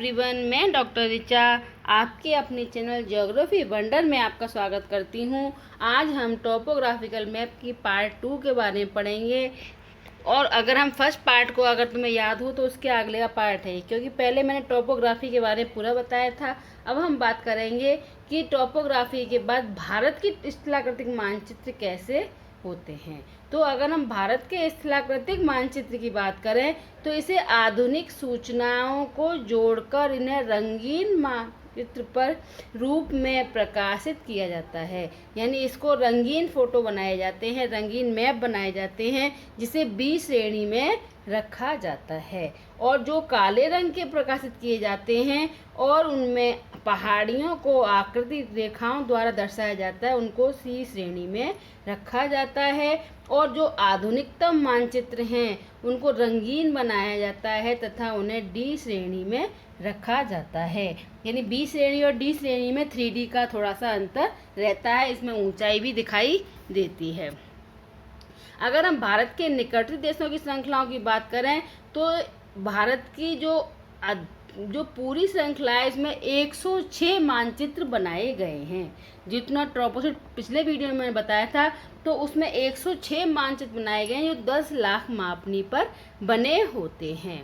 Everyone, मैं doctor Richa आपके अपने चैनल ज्योग्राफी वंडर में आपका स्वागत करती हूं। आज हम टोपोग्राफिकल मैप की पार्ट 2 के बारे में पढ़ेंगे। और अगर हम फर्स्ट पार्ट को अगर तुम्हें याद हो तो उसके अगले का पार्ट है, क्योंकि पहले मैंने टोपोग्राफी के बारे में पूरा बताया था। अब हम बात करेंगे कि टोपोग्राफी के बाद भारत की स्थलाकृतिक मानचित्र कैसे होते हैं। तो अगर हम भारत के स्थलाकृतिक मानचित्र की बात करें तो इसे आधुनिक सूचनाओं को जोड़कर इन्हें रंगीन मानचित्र पर रूप में प्रकाशित किया जाता है। यानी इसको रंगीन फोटो बनाए जाते हैं, रंगीन मैप बनाए जाते हैं, जिसे बी श्रेणी में रखा जाता है। और जो काले रंग के प्रकाशित किए जाते हैं और उनमें पहाड़ियों को आकृति रेखाओं द्वारा दर्शाया जाता है, उनको सी श्रेणी में रखा जाता है। और जो आधुनिकतम मानचित्र हैं उनको रंगीन बनाया जाता है तथा उन्हें डी श्रेणी में रखा जाता है। यानी बी श्रेणी और डी श्रेणी में 3D का थोड़ा सा अंतर रहता है, इसमें ऊंचाई भी दिखाई देती है। अगर हम भारत के निकटवर्ती देशों की श्रृंखलाओं की बात करें तो भारत की जो पूरी श्रृंखला है इसमें 106 मानचित्र बनाए गए हैं। जितना ट्रोपोसिट पिछले वीडियो में मैंने बताया था तो उसमें 106 मानचित्र बनाए गए हैं जो 10 लाख मापनी पर बने होते हैं।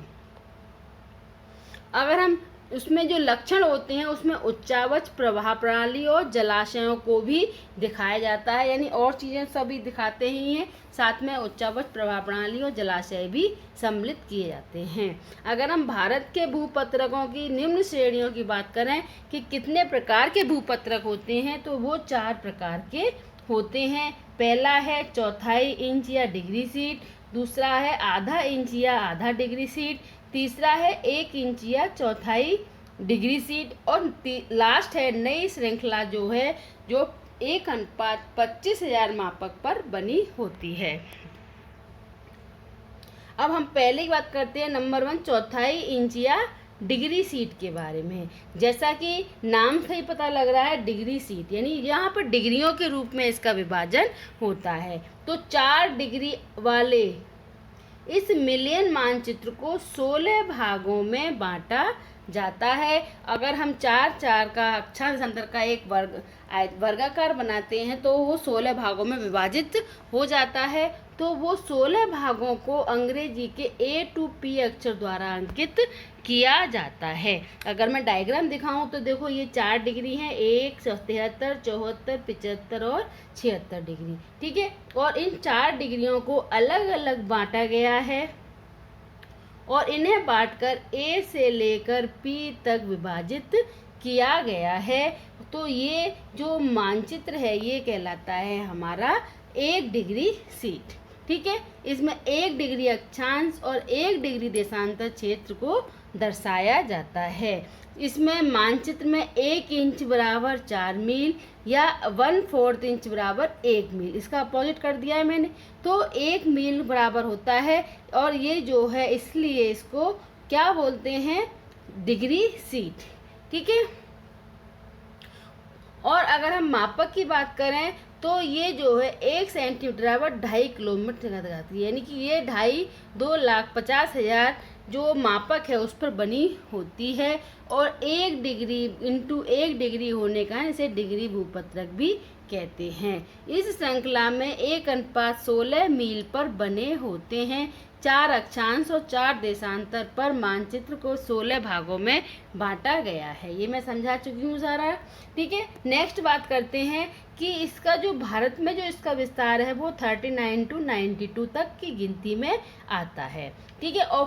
अगर हम उसमें जो लक्षण होते हैं उसमें उच्चावच प्रवाह प्रणाली और जलाशयों को भी दिखाया जाता है। यानी और चीज़ें सभी दिखाते ही हैं, साथ में उच्चावच प्रवाह प्रणाली और जलाशय भी सम्मिलित किए जाते हैं। अगर हम भारत के भूपत्रकों की निम्न श्रेणियों की बात करें कि कितने प्रकार के भूपत्रक होते हैं तो वो 4 प्रकार के होते हैं। पहला है 1/4 इंच या डिग्री सीट, दूसरा है ½ इंच या आधा डिग्री सीट, तीसरा है 1 इंच या 1/4 डिग्री सीट, और लास्ट है नई श्रृंखला जो है जो 1:25,000 मापक पर बनी होती है। अब हम पहले की बात करते हैं नंबर 1 1/4 इंच या डिग्री सीट के बारे में। जैसा कि नाम से ही पता लग रहा है डिग्री सीट, यानी यहाँ पर डिग्रियों के रूप में इसका विभाजन होता है। तो 4 डिग्री वाले इस मिलियन मानचित्र को 16 भागों में बांटा जाता है। अगर हम 4 का अक्षांश अंतर का एक वर्गाकार बनाते हैं तो वो 16 भागों में विभाजित हो जाता है। तो वो 16 भागों को अंग्रेजी के A to P अक्षर द्वारा अंकित किया जाता है। अगर मैं डायग्राम दिखाऊं तो देखो ये 4 डिग्री हैं, 1, 73, 74, 75 और 76 डिग्री। ठीक है, और इन 4 डिग्रियों को अलग अलग बांटा गया है और इन्हें बांटकर A से लेकर P तक विभाजित किया गया है। तो ये जो मानचित्र है ये कहलाता है हमारा 1 डिग्री सीट। ठीक है, इसमें 1 डिग्री अक्षांश और 1 डिग्री देशांतर क्षेत्र को दर्शाया जाता है। इसमें मानचित्र में 1 इंच बराबर 4 मील या 1/4 इंच बराबर 1 मील, इसका अपोजिट कर दिया है मैंने। तो 1 मील बराबर होता है और ये जो है इसलिए इसको क्या बोलते हैं, डिग्री सीट। ठीक है, और अगर हम मापक की बात करें तो ये जो है 1 सेंटीमीटर बराबर 2.5 किलोमीटर कहलाती है। यानी कि ये 2,50,000 जो मापक है उस पर बनी होती है। और 1 डिग्री इंटू 1 डिग्री होने का इसे डिग्री भूपत्रक भी कहते हैं। इस श्रृंखला में 1:16 मील पर बने होते हैं। 4 अक्षांश और 4 देशांतर पर मानचित्र को 16 भागों में बांटा गया है। ये मैं समझा चुकी हूँ सारा। ठीक है, नेक्स्ट बात करते हैं कि इसका जो भारत में जो इसका विस्तार है वो 39 to 92 तक की गिनती में आता है। ठीक है, और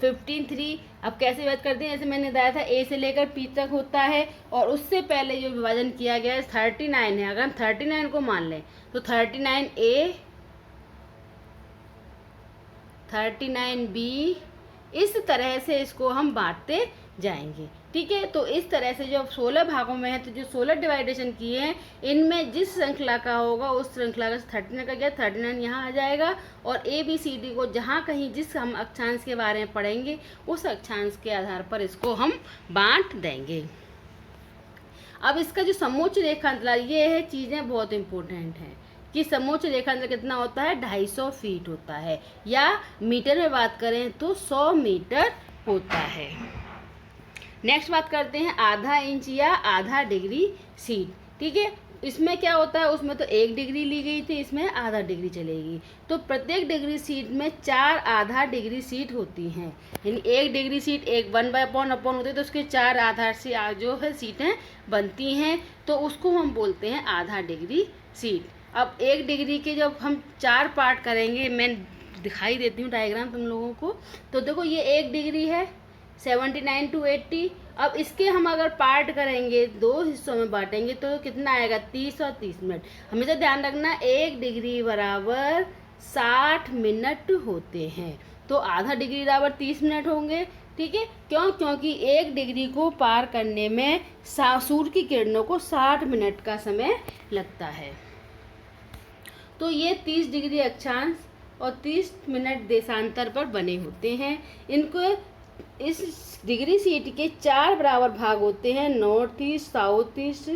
15:3 अब कैसे बात करते हैं, जैसे मैंने बताया था A से लेकर P तक होता है और उससे पहले जो विभाजन किया गया है 39 है। अगर हम 39 को मान लें तो 39A 39B, इस तरह से इसको हम बांटते जाएंगे। ठीक है, तो इस तरह से जो 16 भागों में है तो जो 16 डिवाइडेशन किए हैं इनमें जिस श्रृंखला का होगा उस श्रृंखला का 39 का गया 39 यहाँ आ जाएगा। और ABCD को जहाँ कहीं जिस हम अक्षांश के बारे में पढ़ेंगे उस अक्षांश के आधार पर इसको हम बांट देंगे। अब इसका जो समोच्च रेखांतर ये है, चीज़ें बहुत इंपॉर्टेंट हैं कि समोच्च रेखांतर कितना होता है, 250 फीट होता है, या मीटर में बात करें तो 100 मीटर होता है। नेक्स्ट बात करते हैं आधा इंच या आधा डिग्री सीट। ठीक है, इसमें क्या होता है, उसमें तो 1 डिग्री ली गई थी, इसमें आधा डिग्री चलेगी। तो प्रत्येक डिग्री सीट में 4 आधा डिग्री सीट होती हैं, यानी 1 डिग्री सीट एक 1/अपॉन होती है, तो उसके 4 आधार से जो है सीटें बनती हैं, तो उसको हम बोलते हैं आधा डिग्री सीट। अब 1 डिग्री के जब हम 4 पार्ट करेंगे, मैं दिखाई देती हूँ डायग्राम तुम लोगों को। तो देखो ये 1 डिग्री है 79 to 80। अब इसके हम अगर पार्ट करेंगे, 2 हिस्सों में बांटेंगे, तो कितना आएगा 30 और 30 मिनट। हमेशा ध्यान रखना 1 डिग्री बराबर 60 मिनट होते हैं, तो आधा डिग्री बराबर 30 मिनट होंगे। ठीक है, क्यों? क्योंकि 1 डिग्री को पार करने में सूर्य की किरणों को 60 मिनट का समय लगता है। तो ये 30 डिग्री अक्षांश और 30 मिनट देशांतर पर बने होते हैं। इनको इस डिग्री सीट के 4 बराबर भाग होते हैं, नॉर्थ ईस्ट, साउथ ईस्ट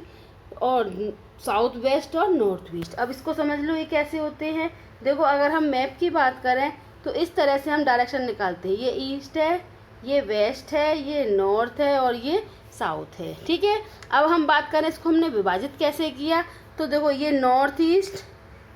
और साउथ वेस्ट और नॉर्थ ईस्ट। अब इसको समझ लो ये कैसे होते हैं। देखो अगर हम मैप की बात करें तो इस तरह से हम डायरेक्शन निकालते हैं, ये ईस्ट है, ये वेस्ट है, ये नॉर्थ है और ये साउथ है। ठीक है, अब हम बात करें इसको हमने विभाजित कैसे किया। तो देखो ये नॉर्थ ईस्ट,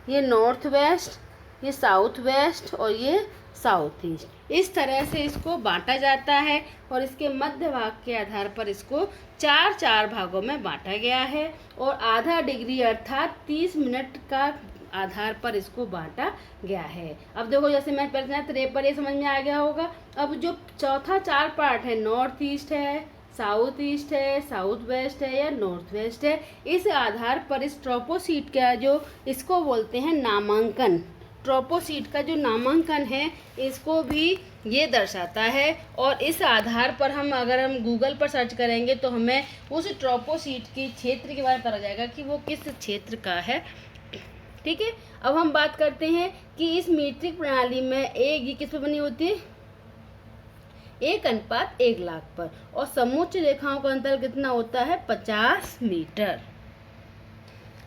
ये नॉर्थ वेस्ट, ये साउथ वेस्ट और ये साउथ ईस्ट, इस तरह से इसको बांटा जाता है और इसके मध्य भाग के आधार पर इसको 4 भागों में बांटा गया है और आधा डिग्री अर्थात 30 मिनट का आधार पर इसको बांटा गया है। अब देखो जैसे मैं पहले पर ये समझ में आ गया होगा। अब जो चौथा 4 पार्ट है, नॉर्थ ईस्ट है, साउथ ईस्ट है, साउथ वेस्ट है या नॉर्थ वेस्ट है, इस आधार पर इस ट्रोपोसीट का जो इसको बोलते हैं नामांकन, ट्रोपोसीट का जो नामांकन है इसको भी ये दर्शाता है। और इस आधार पर अगर हम गूगल पर सर्च करेंगे तो हमें उस ट्रोपोसीट के क्षेत्र के बारे में पता चलेगा कि वो किस क्षेत्र का है। ठीक है, अब हम बात करते हैं कि इस मीट्रिक प्रणाली में ये किस पर बनी होती है, 1:1,00,000 पर, और समोच्च रेखाओं का अंतर कितना होता है, 50 मीटर।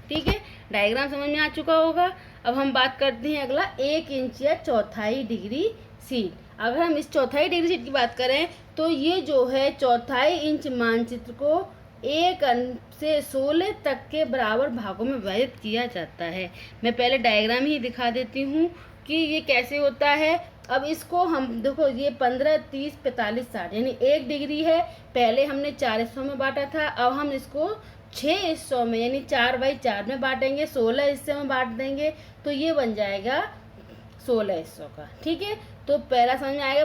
ठीक है, डायग्राम समझ में आ चुका होगा। अब हम बात करते हैं अगला 1 इंच या चौथाई डिग्री सीट। अगर हम इस चौथाई डिग्री सीट की बात करें तो ये जो है चौथाई इंच मानचित्र को 1 से 16 तक के बराबर भागों में विभाजित किया जाता है। मैं पहले डायग्राम ही दिखा देती हूँ कि ये कैसे होता है। अब इसको हम देखो, ये 15, 30, 45, 60 यानी 1 डिग्री है। पहले हमने 4 हिस्सों में बांटा था, अब हम इसको 6 हिस्सों में यानी 4/4 में बांटेंगे, 16 हिस्से में बांट देंगे, तो ये बन जाएगा 16 हिस्सों का। ठीक है, तो पहला समझ में आएगा,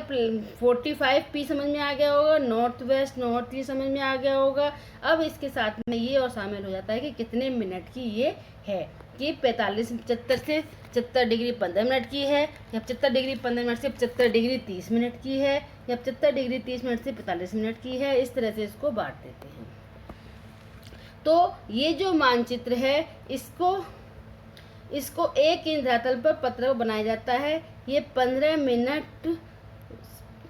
45P समझ में आ गया होगा, नॉर्थ वेस्ट नॉर्थ ईस्ट समझ में आ गया होगा। अब इसके साथ में ये और शामिल हो जाता है कि कितने मिनट की ये है, कि 75 से 75 डिग्री 15 मिनट की है, या 75 डिग्री 15 मिनट से 75 डिग्री 30 मिनट की है, या 75 डिग्री 30 मिनट से 45 मिनट की है। इस तरह से इसको बांट देते हैं। तो ये जो मानचित्र है इसको 1 इंच धरातल पर पत्रक बनाया जाता है। ये 15 मिनट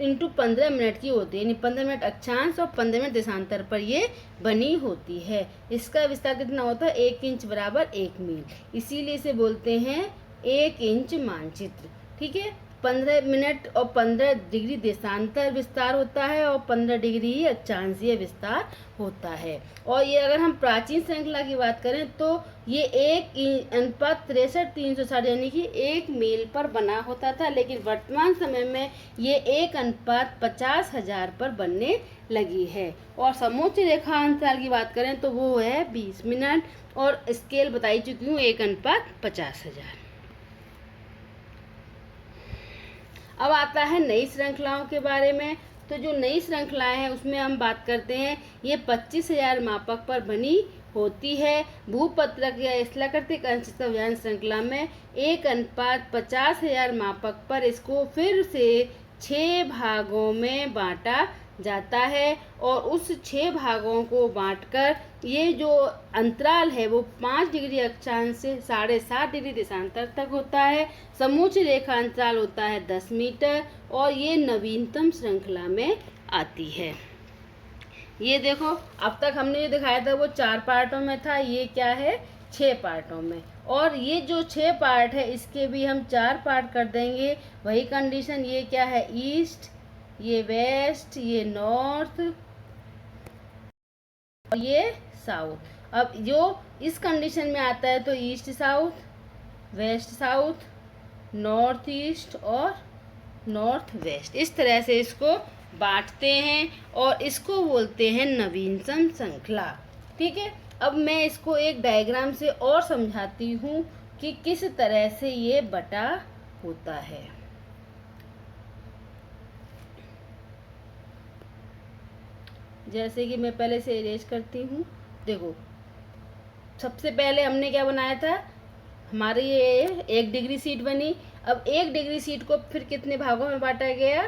इंटू 15 मिनट की होती है, यानी 15 मिनट अक्षांश और 15 मिनट देशांतर पर ये बनी होती है। इसका विस्तार कितना होता है, 1 इंच बराबर 1 मील, इसीलिए इसे बोलते हैं 1 इंच मानचित्र। ठीक है, 15 मिनट और 15 डिग्री देशांतर विस्तार होता है और 15 डिग्री ही अक्षांशीय विस्तार होता है। और ये अगर हम प्राचीन श्रृंखला की बात करें तो ये 1:63,360 यानी कि 1 मील पर बना होता था, लेकिन वर्तमान समय में ये 1:50,000 पर बनने लगी है। और समोच्च रेखा अंतराल की बात करें तो वो है 20 मिनट और स्केल बताई चुकी हूँ 1:50,000। अब आता है नई श्रृंखलाओं के बारे में। तो जो नई श्रृंखलाएं हैं उसमें हम बात करते हैं, ये 25,000 मापक पर बनी होती है। भूपत्रक या स्थलाकृतिक अंशतः अभियान श्रृंखला में 1:50,000 मापक पर इसको फिर से 6 भागों में बांटा जाता है और उस 6 भागों को बांटकर ये जो अंतराल है वो 5 डिग्री अक्षांश से 7.5 डिग्री देशांतर तक होता है। समोच्च रेखा अंतराल होता है 10 मीटर और ये नवीनतम श्रृंखला में आती है। ये देखो, अब तक हमने जो दिखाया था वो 4 पार्टों में था, ये क्या है 6 पार्टों में। और ये जो 6 पार्ट है इसके भी हम 4 पार्ट कर देंगे। वही कंडीशन, ये क्या है ईस्ट, ये वेस्ट, ये नॉर्थ, और ये साउथ। अब जो इस कंडीशन में आता है तो east south, west south, north east और नॉर्थ वेस्ट, इस तरह से इसको बांटते हैं और इसको बोलते हैं नवीनतम श्रृंखला। ठीक है, अब मैं इसको एक डायग्राम से और समझाती हूँ कि किस तरह से ये बटा होता है। जैसे कि मैं पहले से इरेज करती हूँ। देखो, सबसे पहले हमने क्या बनाया था, हमारी ये 1 डिग्री शीट बनी। अब 1 डिग्री शीट को फिर कितने भागों में बांटा गया,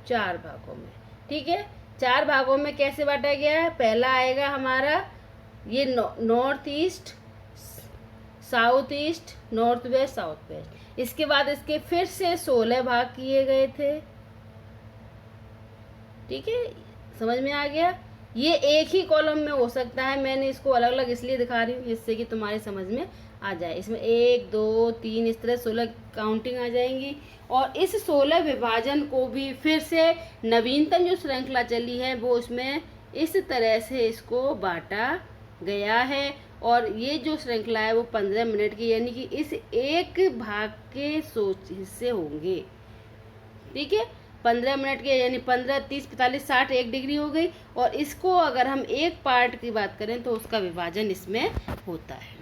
4 भागों में। ठीक है, 4 भागों में कैसे बांटा गया है, पहला आएगा हमारा ये north east, south east, north west, south west. इसके बाद इसके फिर से 16 भाग किए गए थे। ठीक है, समझ में आ गया। ये एक ही कॉलम में हो सकता है, मैंने इसको अलग अलग इसलिए दिखा रही हूँ जिससे कि तुम्हारी समझ में आ जाए। इसमें 1 2 3 इस तरह 16 काउंटिंग आ जाएंगी। और इस 16 विभाजन को भी फिर से नवीनतम जो श्रृंखला चली है वो उसमें इस तरह से इसको बांटा गया है। और ये जो श्रृंखला है वो 15 मिनट की, यानी कि इस एक भाग के हिस्से होंगे। ठीक है, 15 मिनट के, यानी 15 30 45 60 1 डिग्री हो गई। और इसको अगर हम एक पार्ट की बात करें तो उसका विभाजन इसमें होता है।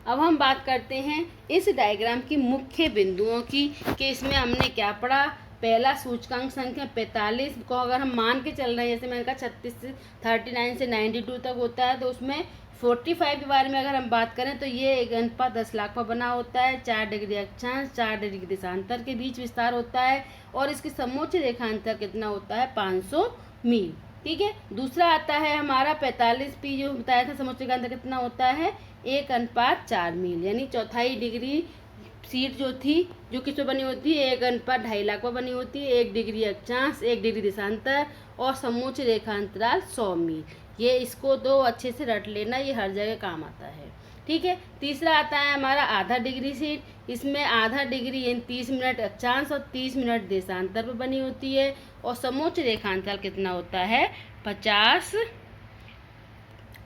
अब हम बात करते हैं इस डायग्राम की मुख्य बिंदुओं की, कि इसमें हमने क्या पढ़ा। पहला, सूचकांक संख्या 45 को अगर हम मान के चल रहे हैं, जैसे मैंने कहा 36 से 39 से 92 तक होता है, तो उसमें 45 के बारे में अगर हम बात करें तो ये एक अनुपात 10 लाख पर बना होता है। 4 डिग्री अक्षांश, 4 डिग्री देशांतर के बीच विस्तार होता है। और इसकी समोच्च रेखांतर कितना होता है, 500 मील। ठीक है, दूसरा आता है हमारा 45p, जो बताया था समोच्च रेखांतर कितना होता है, 1:4 मील, यानी चौथाई डिग्री शीट जो थी, जो किस पर बनी होती है, 1:2.5 लाख पर बनी होती है। 1 डिग्री अक्षांश, 1 डिग्री देशांतर और समोच्च रेखांतराल 100 मील। ये इसको तो अच्छे से रट लेना, ये हर जगह काम आता है। ठीक है, तीसरा आता है हमारा आधा डिग्री शीट। इसमें आधा डिग्री यानी 30 मिनट अक्षांश और 30 मिनट देशांतर पर बनी होती है। और समोच्च रेखांतराल कितना होता है, 50।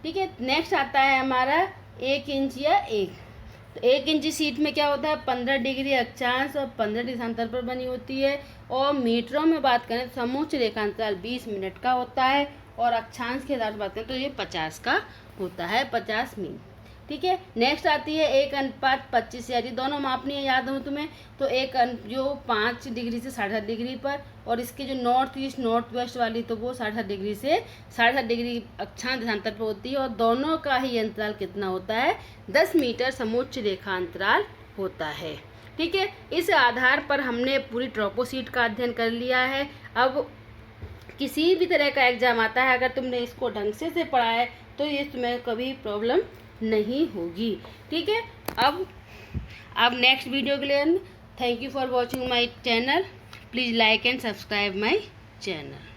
ठीक है, नेक्स्ट आता है हमारा 1 इंच या 1। तो 1 इंच शीट में क्या होता है, 15 डिग्री अक्षांश और 15 देशांतर पर बनी होती है। और मीटरों में बात करें तो समोच्च रेखांतराल 20 मिनट का होता है। और अक्षांश के आधार पर बात करें तो ये 50 का होता है, 50 मील। ठीक है, नेक्स्ट आती है 1:25, यानी दोनों मापनी है, याद हो तुम्हें। तो जो 5 डिग्री से 7.5 डिग्री पर, और इसके जो नॉर्थ ईस्ट नॉर्थ वेस्ट वाली तो वो 7.5 डिग्री से 7.5 डिग्री अक्षांश देशांतर पर होती है। और दोनों का ही अंतराल कितना होता है, 10 मीटर समोच्च रेखांतराल होता है। ठीक है, इस आधार पर हमने पूरी ट्रोपोशीट का अध्ययन कर लिया है। अब किसी भी तरह का एग्जाम आता है, अगर तुमने इसको ढंग से पढ़ा है तो ये तुम्हें कभी प्रॉब्लम नहीं होगी। ठीक है, अब नेक्स्ट वीडियो के लिए thank you for watching my channel. Please like and subscribe my channel.